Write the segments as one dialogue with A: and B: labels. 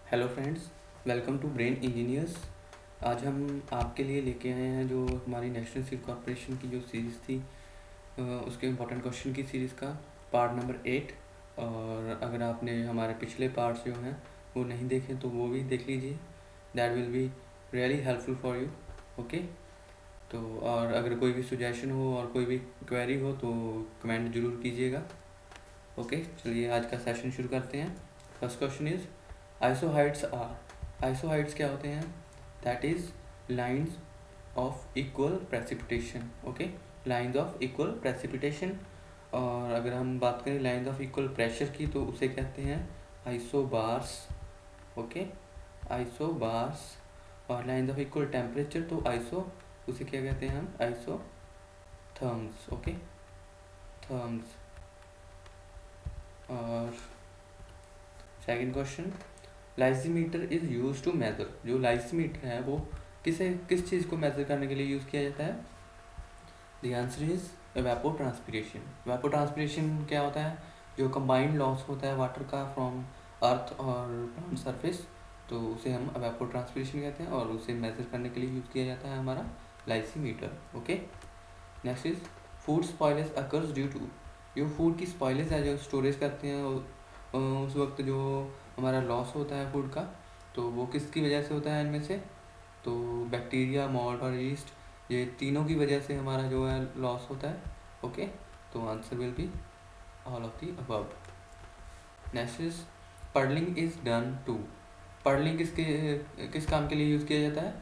A: Hello friends, welcome to brain engineers. आज हम आपके लिए लेके आए हैं जो हमारी नेशनल सीड कॉर्पोरेशन की जो सीरीज़ थी उसके इम्पोर्टेंट क्वेश्चन की सीरीज़ का पार्ट नंबर 8। और अगर आपने हमारे पिछले पार्ट्स जो हैं वो नहीं देखे तो वो भी देख लीजिए। That will be really helpful for you. Okay, तो और अगर कोई भी सुजेशन हो और कोई भी क्वेरी हो तो कमेंट ज़रूर कीजिएगा। ओके, चलिए आज का सेशन शुरू करते हैं। फर्स्ट क्वेश्चन इज़ आइसोहाइड्स क्या होते हैं? That his lines of equal precipitation. Okay, lines of equal precipitation. और अगर हम बात करें लाइंस ऑफ इक्वल प्रेशर की तो उसे कहते हैं आइसोबार्स। Okay, isobars. और लाइंस ऑफ इक्वल टेम्परेचर तो उसे क्या कहते हैं हम? आइसोथर्म्स। Okay, therms. और second question, lysimeter is use to measure. जो लाइसीमीटर है वो किस चीज़ को मेजर करने के लिए यूज़ किया जाता है? The answer is evapotranspiration. Evapotranspiration क्या होता है? जो कंबाइंड लॉस होता है वाटर का फ्रॉम अर्थ और प्लांट सरफेस, तो उसे हम एवेपोट्रांसपिरेशन कहते हैं और उसे मेजर करने के लिए यूज़ किया जाता है हमारा lysimeter. Okay, next is food spoilage occurs due to. जो फूड की स्पॉइलेज है, जो स्टोरेज करते हैं उस वक्त जो हमारा लॉस होता है फूड का, तो वो किसकी वजह से होता है इनमें से? तो बैक्टीरिया, मोल्ड और यीस्ट, ये तीनों की वजह से हमारा जो है लॉस होता है। ओके, तो answer will be all of the above. Next is pearling is done to. Pearling किस काम के लिए यूज़ किया जाता है?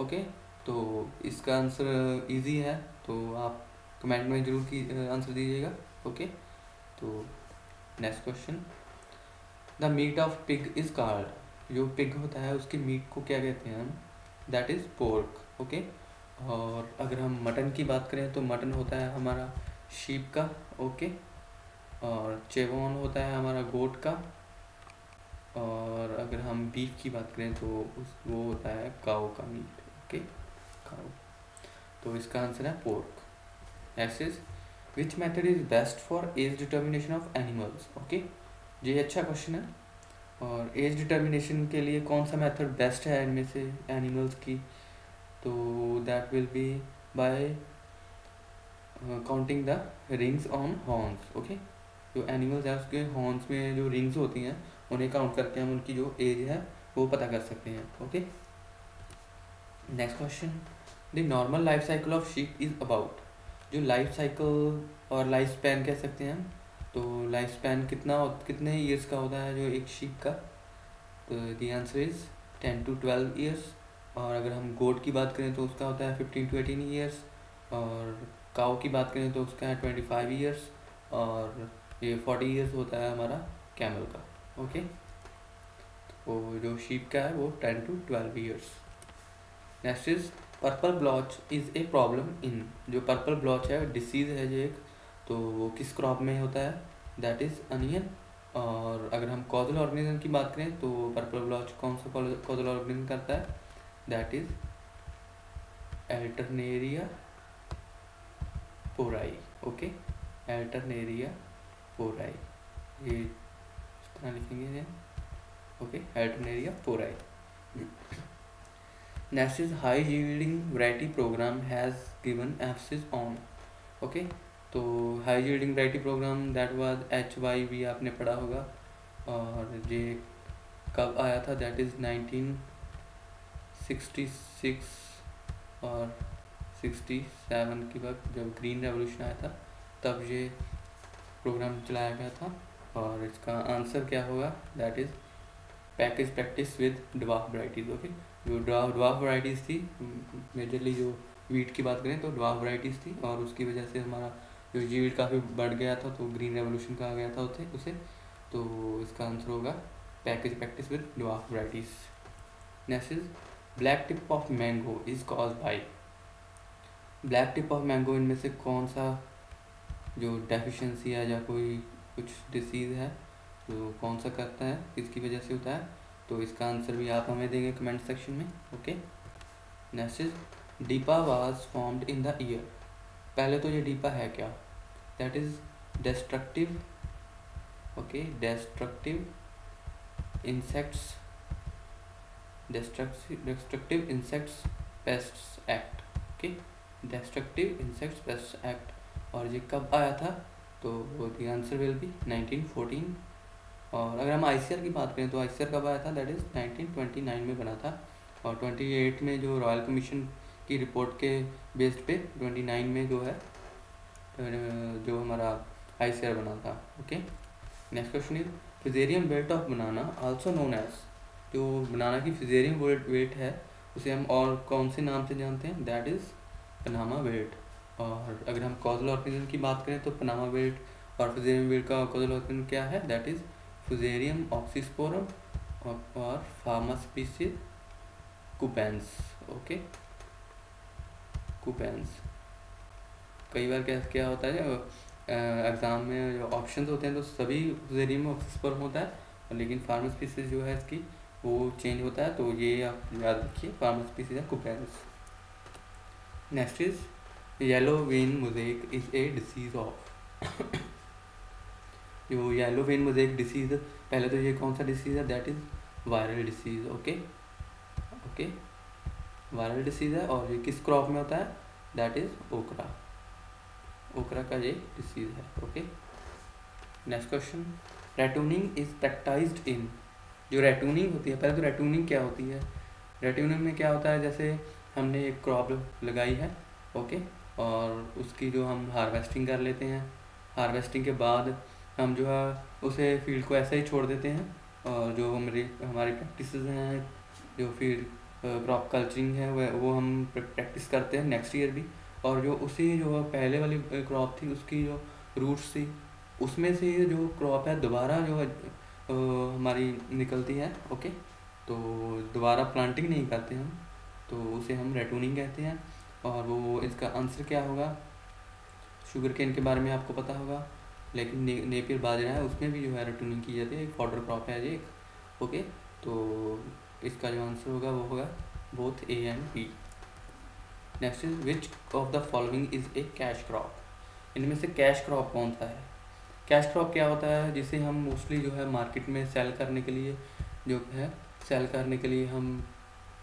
A: ओके, तो इसका आंसर इजी है, तो आप कमेंट में जरूर आंसर दीजिएगा। ओके, तो next question, the meat of pig is called. जो पिग होता है उसकी मीट को क्या कहते हैं हम? That is pork. ओके, और अगर हम मटन की बात करें तो मटन होता है हमारा शीप का। ओके, और चेवोन होता है हमारा गोट का। और अगर हम बीफ की बात करें तो वो होता है काऊ का मीट। ओके, काऊ। तो इसका आंसर है pork. Next is which method is best for age determination of animals. Okay, ये अच्छा क्वेश्चन है। और एज डिटर्मिनेशन के लिए कौन सा मेथड बेस्ट है इनमें से एनिमल्स की? तो that will be bye counting the rings on horns. Okay, जो एनिमल्स है उसके हॉर्न्स में जो रिंग्स होती हैं उन्हें काउंट करके हम उनकी जो एज है वो पता कर सकते हैं। Okay, next question, the normal life cycle of sheep is about. जो लाइफ साइकिल और लाइफ स्पैन कह सकते हैं हम, तो लाइफ स्पैन कितने ईयर्स का होता है जो एक शीप का? तो the answer is 10 to 12 years. और अगर हम गोट की बात करें तो उसका होता है 15 to 18 ईयर्स। और काऊ की बात करें तो उसका है 25 ईयर्स। और ये 40 ईयर्स होता है हमारा कैमल का। ओके, तो जो शीप का है वो 10 to 12 years. Next is purple blotch is a problem in. जो पर्पल ब्लॉच है डिसीज़ है जो एक, तो वो किस क्रॉप में होता है? That is onion. और अगर हम कॉजल ऑर्गेनिज्म की बात करें तो पर्पल ब्लॉच कौन सा कॉजल ऑर्गेनिज्म करता है? That is Alternaria porri. Okay, Alternaria porri, ये इस तरह लिखेंगे। Okay, Alternaria porri. Next is high yielding variety programme has given emphasis on. Okay, तो high yielding variety programme that was HYV, आपने पढ़ा होगा। और ये कब आया था? दैट इज़ 1966 और 67 के वक्त जब ग्रीन रेवोल्यूशन आया था तब ये प्रोग्राम चलाया गया था। और इसका आंसर क्या होगा? That is package practice with dwarf varieties. Okay, जो ड्वार्फ वैराइटीज़ थी, मेजरली जो वीट की बात करें तो ड्वार्फ वैराइटीज़ थी, और उसकी वजह से हमारा जो यील्ड काफ़ी बढ़ गया था, तो ग्रीन रेवोल्यूशन कहा गया था उसे। तो इसका आंसर होगा package practice with dwarf varieties. Next is black tip of mango is cause by. Black tip of mango इनमें से कौन सा जो डेफिशिएंसी है या कोई कुछ डिसीज़ है तो कौन सा करता है, किसकी वजह से होता है? तो इसका आंसर भी आप हमें देंगे कमेंट सेक्शन में। Okay, next is DIPA was formed in the year. पहले तो ये डीपा है क्या? That is destructive, okay, destructive insects destructive insects pests act, okay, destructive insects pests act. और ये कब आया था? तो द आंसर विल बी 1914। और अगर हम आईसीआर की बात करें तो आईसीआर कब आया था? दैट इज़ 1929 में बना था। और 28 में जो रॉयल कमीशन की रिपोर्ट के बेस्ड पे 29 में जो है जो हमारा आईसीआर बना था। Okay, next question is fusarium wilt of banana also known as, जो बनाना की फिजेरियम बेल्ट है उसे हम और कौन से नाम से जानते हैं? That is Panama belt. और अगर हम कॉजल ऑर्गेनिज्म की बात करें तो पनामा बेल्ट और फिजेरियम बेल्ट का कॉजल ऑर्गेनिज्म क्या है? दैट इज़ फिजेरियम ऑक्सीस्पोरम और फार्मास्पिसिस कुपेंस। ओके, कुपेंस। कई बार क्या होता है एग्ज़ाम में जो ऑप्शंस होते हैं तो सभी फिजेरियम ऑक्सीस्पोरम होता है, लेकिन फार्मास्पिसिस जो है इसकी वो चेंज होता है, तो ये आप याद रखिए, फार्मास्पिसिस या cubense. Next is yellow vein mosaic is a disease of जो येलो वेन मोज़ेक डिसीज, पहले तो ये कौन सा डिसीज है? That is viral disease. Okay, viral disease है और ये किस क्रॉप में होता है? दैट इज ओकरा का ये डिसीज है। ओके, नेक्स्ट क्वेश्चन, रेटूनिंग इज प्रैक्टाइज्ड इन, जो रेटूनिंग होती है, पहले तो रेटूनिंग क्या होती है? रेटूनिंग में क्या होता है, जैसे हमने एक क्रॉप लगाई है, ओके, और उसकी जो हम हार्वेस्टिंग कर लेते हैं, हार्वेस्टिंग के बाद हम जो है उसे फील्ड को ऐसे ही छोड़ देते हैं, और जो हमारी प्रैक्टिस हैं, जो फिर क्रॉप कल्चरिंग है वो हम प्रैक्टिस करते हैं नेक्स्ट ईयर भी। और जो उसी जो पहले वाली क्रॉप थी उसकी जो रूट्स थी उसमें से जो क्रॉप है दोबारा जो हमारी निकलती है, ओके, तो दोबारा प्लांटिंग नहीं करते हम, तो उसे हम रेटूनिंग कहते हैं। और वो इसका आंसर क्या होगा? शुगर केन के बारे में आपको पता होगा, लेकिन नेपियर बाजरा है उसमें भी जो है रेटूनिंग की जाती है, एक फॉडर क्रॉप है ये एक। ओके, तो इसका जो आंसर होगा वो होगा both A and B. Next is which of the following is a cash crop, इनमें से कैश क्रॉप कौन सा है? कैश क्रॉप क्या होता है? जिसे हम मोस्टली जो है मार्केट में सेल करने के लिए जो है सेल करने के लिए हम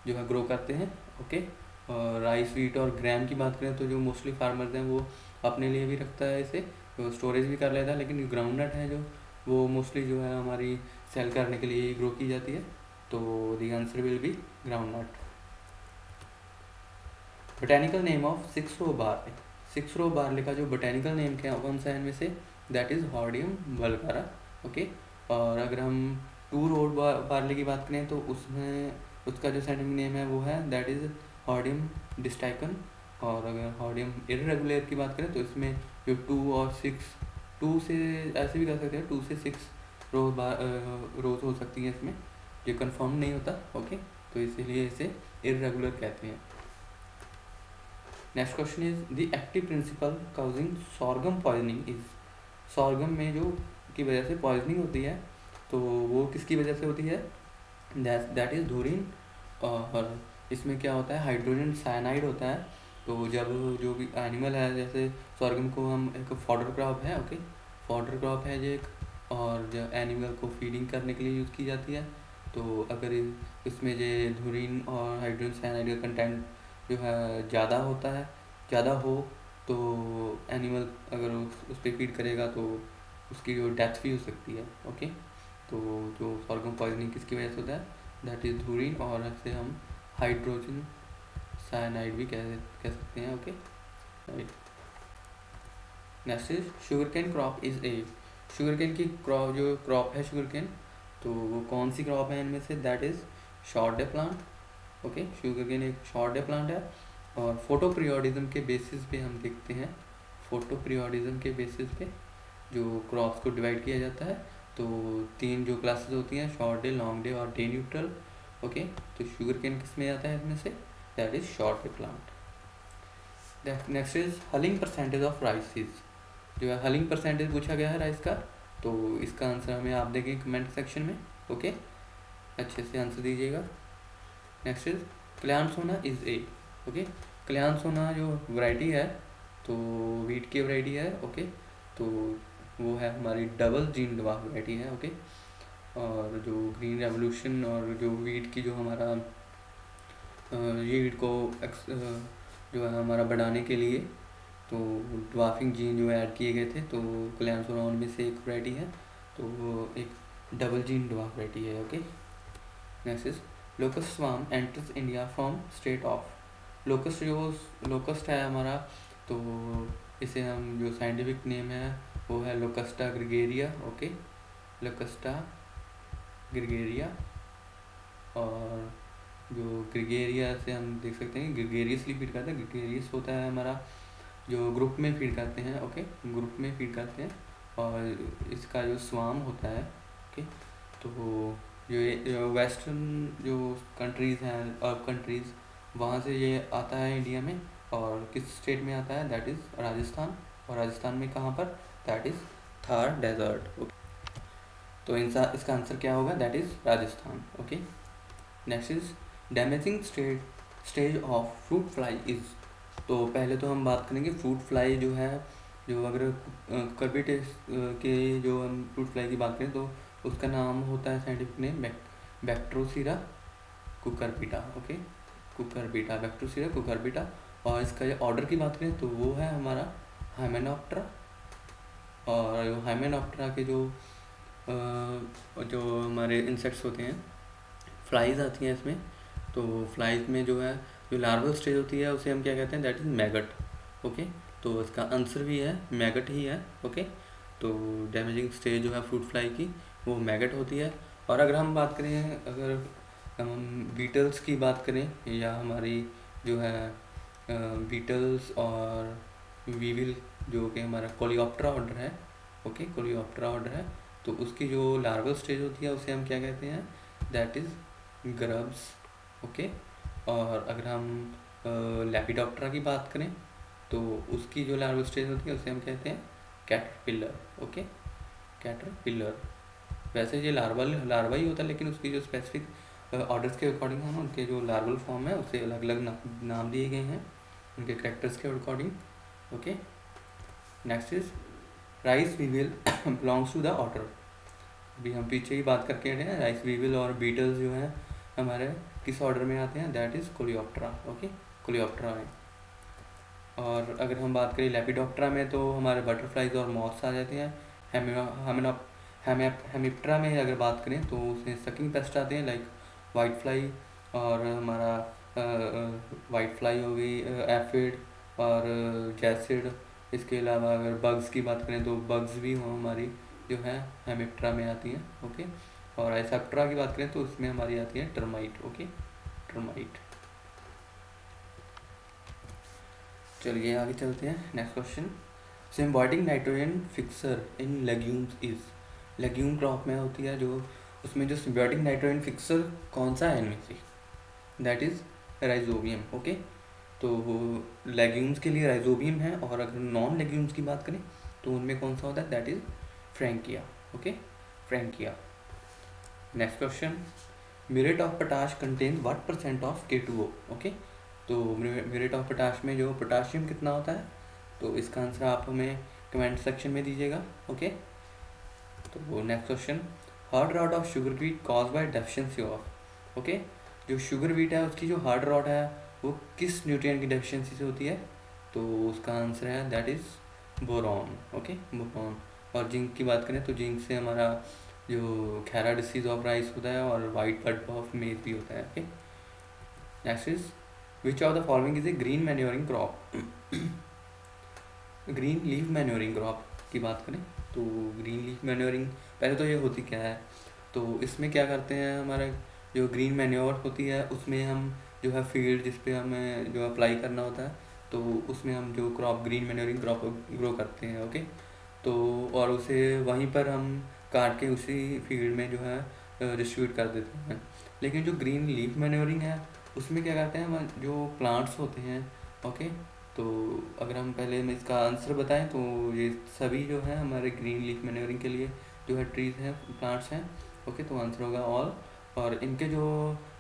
A: जो है ग्रो करते हैं। ओके, और राइस, व्हीट और ग्राम की बात करें तो जो मोस्टली फार्मर्स हैं वो अपने लिए भी रखता है, इसे तो स्टोरेज भी कर लेता है, लेकिन ग्राउंडनट है जो वो मोस्टली जो है हमारी सेल करने के लिए ग्रो की जाती है, तो the answer will be groundnut. Botanical name of 6 row barley, 6 row barley का जो बोटेनिकल नेम क्या कौन सा है इनमें से? That is Hordeum vulgare. Okay, और अगर हम 2 रो बार्ले की बात करें तो उसमें उसका जो साइंटिफिक नेम है वो है दैट इज़ हॉर्डियम डिस्टाइकन। और अगर हॉर्डियम इर्रेगुलर की बात करें तो इसमें जो 2 और 6, 2 से ऐसे भी कर सकते हैं, 2 से 6 रोज हो सकती हैं इसमें, ये कंफर्म नहीं होता। ओके, तो इसीलिए इसे इर्रेगुलर कहते हैं। Next question is the active principal causing sorghum poisoning is, sorghum में जो की वजह से पॉइजनिंग होती है तो वो किसकी वजह से होती है? That is dhurrin. और इसमें क्या होता है? हाइड्रोजन साइनाइड होता है। तो जब जो भी एनिमल है, जैसे सॉर्गम को हम एक फॉडर क्रॉप है, ओके, फॉडर क्रॉप है ये एक, और जब एनिमल को फीडिंग करने के लिए यूज़ की जाती है, तो अगर इसमें ये धुरीन और हाइड्रोजन साइनाइड का कंटेंट जो है ज़्यादा होता है, ज़्यादा हो तो एनिमल अगर उस पर फीड करेगा तो उसकी जो डेथ भी हो सकती है। ओके, तो जो सॉर्गम पॉइजनिंग किसकी वजह से होता है? दैट इज़ धुरीन, और ऐसे हम हाइड्रोजन साइनाइड भी कह सकते हैं। Okay, right. Next is sugar cane crop is a, sugar cane की क्रॉप जो क्रॉप है शुगर कैन, तो वो कौन सी क्रॉप है इनमें से? That is short day plant. Okay, sugar cane एक शॉर्ट डे प्लांट है। और फोटो पीरियोडिज्म के बेसिस पे हम देखते हैं, फोटो पीरियोडिज्म के बेसिस पे जो क्रॉप्स को डिवाइड किया जाता है, तो 3 जो क्लासेस होती हैं, शॉर्ट डे, लॉन्ग डे और डे न्यूट्रल। ओके, तो शुगर कैन किस में आता है इसमें से? That is short day plant. Next is hulling percentage of rices, जो है हलिंग परसेंटेज पूछा गया है राइस का, तो इसका आंसर हमें आप देंगे कमेंट सेक्शन में। ओके, अच्छे से आंसर दीजिएगा। Next is Kalyan Sona is a, okay, Kalyan Sona जो वैरायटी है तो वीट की वैरायटी है। ओके, तो वो है हमारी डबल जीन वाह वैरायटी है। ओके, और जो ग्रीन रेवोल्यूशन और जो वीट की जो हमारा वीट को जो है हमारा बढ़ाने के लिए तो ड्वार्फिंग जीन जो ऐड किए गए थे, तो क्लैम्सोरा में से एक वैरायटी है, तो वो एक डबल जीन ड्वार्फ वैरायटी है। Okay, next is locust swarm enters India from state of. Locust है हमारा, तो इसे हम जो साइंटिफिक नेम है वो है लोकस्टा ग्रिगेरिया। ओके, लोकस्टा ग्रिगेरिया। और जो ग्रिगेरिया से हम देख सकते हैं ग्रिगेरियसली फीड करते हैं। ग्रिगेरियस होता है हमारा जो ग्रुप में फीड करते हैं। ओके, ग्रुप में फीड करते हैं। और इसका जो स्वार्म होता है, ओके, तो जो वेस्टर्न जो कंट्रीज़ हैं, अर्ब कंट्रीज़, वहाँ से ये आता है इंडिया में। और किस स्टेट में आता है, दैट इज़ राजस्थान। और राजस्थान में कहाँ पर, that is Thar desert. Okay, तो इसका आंसर क्या होगा, that is Rajasthan. Okay, next is damaging stage of fruit fly is. तो पहले तो हम बात करेंगे फ्रूट फ्लाई जो है, जो अगर कर्बिटेस के जो हम फ्रूट फ्लाई की बात करें तो उसका नाम होता है scientific name बैक्ट्रोसीरा Cucurbita. Okay, Cucurbita, बैक्ट्रोसीरा Cucurbita. और इसका जो ऑर्डर की बात करें तो वो है हमारा हाइमेनॉप्टेरा। और हाइमेनॉप्टेरा के जो हमारे इंसेक्ट्स होते हैं, फ्लाइज आती हैं इसमें। तो फ्लाइज में जो है जो लार्वल स्टेज होती है उसे हम क्या कहते हैं, दैट इज़ मैगट। ओके, तो इसका आंसर भी है मैगट ही है। ओके, तो डैमेजिंग स्टेज जो है फ्रूट फ्लाई की वो मैगट होती है। और अगर हम बात करें, अगर हम बीटल्स की बात करें, या हमारी जो है बीटल्स और वीविल जो कि हमारा कोलियोप्टेरा ऑर्डर है। ओके, कोलियोप्टेरा ऑर्डर है, तो उसकी जो लार्वल स्टेज होती है उसे हम क्या कहते हैं, दैट इज़ ग्रब्स। ओके, और अगर हम लेपिडोप्टेरा की बात करें तो उसकी जो लार्वल स्टेज होती है उसे हम कहते हैं कैटरपिलर। Okay, caterpillar. वैसे ये लार्वा ही होता है, लेकिन उसकी जो स्पेसिफिक ऑर्डर्स के अकॉर्डिंग हम उनके जो लार्वल फॉर्म है उसे अलग अलग नाम दिए गए हैं उनके कैरेक्टर्स के according. Okay, next is rice weevil belongs to the order. अभी हम पीछे ही बात करके हटे हैं, राइस वीविल और बीटल्स जो हैं हमारे किस ऑर्डर में आते हैं, that is Coleoptera. Okay, Coleoptera में। और अगर हम बात करें लेपिडोप्टेरा में तो हमारे बटरफ्लाइज और मॉथ्स आ जाते हैं। हेमिप्टेरा में अगर बात करें तो उसमें सकिंग पेस्ट आते हैं, लाइक वाइट फ्लाई और हमारा वाइट फ्लाई हो गई, एफिड और जैसिड। इसके अलावा अगर बग्स की बात करें तो बग्स भी हमारी जो है हेमिप्टेरा में आती हैं। ओके, और आइसेप्टेरा की बात करें तो उसमें हमारी आती है टर्माइट। Okay, termite. चलिए आगे चलते हैं, next question. Symbiotic nitrogen fixer in legumes is. Legume crop में होती है जो, उसमें जो सिम्बायोटिक नाइट्रोजन फिक्सर कौन सा है इनमें से, दैट इज़ राइजोबियम। ओके, तो लेग्यूम्स के लिए राइजोबियम है। और अगर नॉन लेग्यूम्स की बात करें तो उनमें कौन सा होता है, that is Frankia. Okay, Frankia. Next question, muriate of potash contains what percent of K2O। Okay, तो म्यूरेट ऑफ पोटाश में जो पोटाशियम कितना होता है, तो इसका आंसर आप हमें कमेंट सेक्शन में दीजिएगा। ओके, तो next question, hard rot of sugar beet cause by deficiency of. Okay, जो शुगर बीट है उसकी जो हार्ड रॉट है वो किस न्यूट्रिएंट की डेफिशिएंसी से होती है, तो उसका आंसर है that is boron. Okay, boron. और जिंक की बात करें तो जिंक से हमारा जो खैरा डिसीज ऑफ राइस होता है और वाइट बड ऑफ मेज भी होता है। Okay, next is which of the following is A green manuring crop. Green leaf manuring crop की बात करें तो ग्रीन लीफ मैन्योरिंग पहले तो ये होती क्या है, तो इसमें क्या करते हैं, हमारा जो ग्रीन मैन्योर होती है उसमें हम जो है फील्ड जिस पे हमें जो अप्लाई करना होता है तो उसमें हम जो crop green manuring crop grow करते हैं। ओके, तो और उसे वहीं पर हम काट के उसी फील्ड में जो है डिस्ट्रीब्यूट कर देते हैं। लेकिन जो ग्रीन लीफ मैन्योरिंग है उसमें क्या करते हैं, हम जो प्लांट्स होते हैं। ओके, तो अगर हम पहले में इसका आंसर बताएं तो ये सभी जो है हमारे ग्रीन लीफ मैन्योरिंग के लिए जो है ट्रीज हैं, प्लांट्स हैं। ओके, तो आंसर होगा ऑल। और इनके जो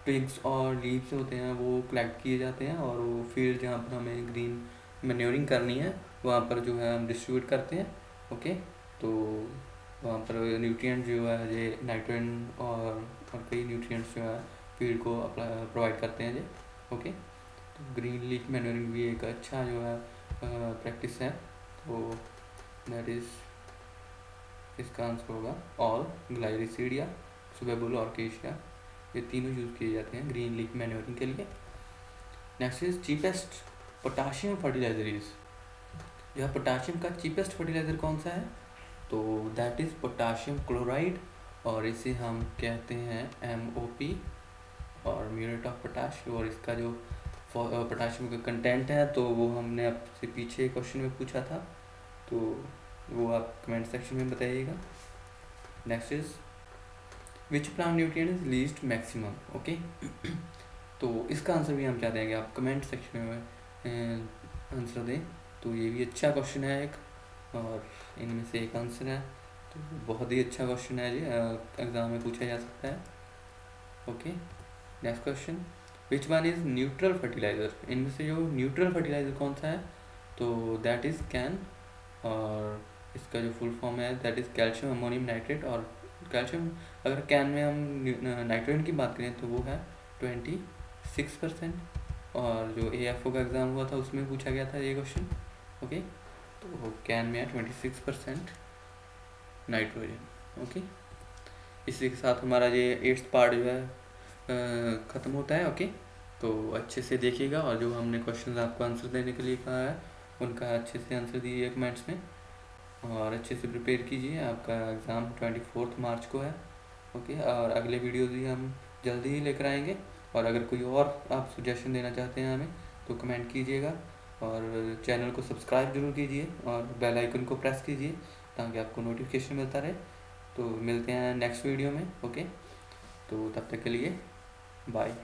A: ट्विग्स और लीव्स होते हैं वो कलेक्ट किए जाते हैं और वो फील्ड जहाँ पर हमें ग्रीन मैन्योरिंग करनी है वहाँ पर जो है हम डिस्ट्रीब्यूट करते हैं। ओके, तो वहाँ पर न्यूट्रिएंट जो है ये नाइट्रोजन और कई न्यूट्रिएंट्स जो है फील्ड को प्रोवाइड करते हैं ये। ओके, तो ग्रीन लीफ मैन्योरिंग भी एक अच्छा जो है प्रैक्टिस है। तो दैट इज़ इसका आंसर होगा ऑल ग्लाइरिसीडिया, सुबेबुल और केशिया, ये तीनों यूज़ किए जाते हैं ग्रीन लीफ मैन्योरिंग के लिए। Next is cheapest potassium fertiliser is, यह पोटाशियम का चीपेस्ट फर्टिलाइजर कौन सा है? तो दैट इज़ पोटाशियम क्लोराइड, और इसे हम कहते हैं MOP और म्यूरेट ऑफ पोटाश। और इसका जो पोटाशियम का कंटेंट है तो वो हमने आपसे पीछे क्वेश्चन में पूछा था, तो वो आप कमेंट सेक्शन में बताइएगा। Next is which plant nutrient is least maximum. Okay, तो इसका आंसर भी हम चाहते हैं कि आप कमेंट सेक्शन में आंसर दें। तो ये भी अच्छा क्वेश्चन है एक, और इनमें से एक आंसर है, तो बहुत ही अच्छा क्वेश्चन है ये, एग्ज़ाम में पूछा जा सकता है। Okay, next question, which one is neutral fertiliser, इनमें से जो न्यूट्रल फर्टिलाइज़र कौन सा है? तो दैट इज़ कैन, और इसका जो फुल फॉर्म है that is calcium ammonium nitrate. और कैल्शियम अगर कैन में हम नाइट्रोजन की बात करें तो वो है 26%, और जो AFO का एग्ज़ाम हुआ था उसमें पूछा गया था ये क्वेश्चन। ओके, तो कैन में है 26% नाइट्रोजन। ओके, इसी के साथ हमारा ये 8th पार्ट जो है ख़त्म होता है। ओके, तो अच्छे से देखिएगा, और जो हमने क्वेश्चन आपको आंसर देने के लिए कहा है उनका अच्छे से आंसर दीजिए कमेंट्स में, और अच्छे से प्रिपेयर कीजिए। आपका एग्ज़ाम 24 मार्च को है। ओके, और अगले वीडियोज़ भी हम जल्दी ही लेकर आएंगे, और अगर कोई और आप सजेशन देना चाहते हैं हमें तो कमेंट कीजिएगा, और चैनल को सब्सक्राइब जरूर कीजिए और बेल आइकन को प्रेस कीजिए ताकि आपको नोटिफिकेशन मिलता रहे। तो मिलते हैं नेक्स्ट वीडियो में। ओके, तो तब तक के लिए बाय।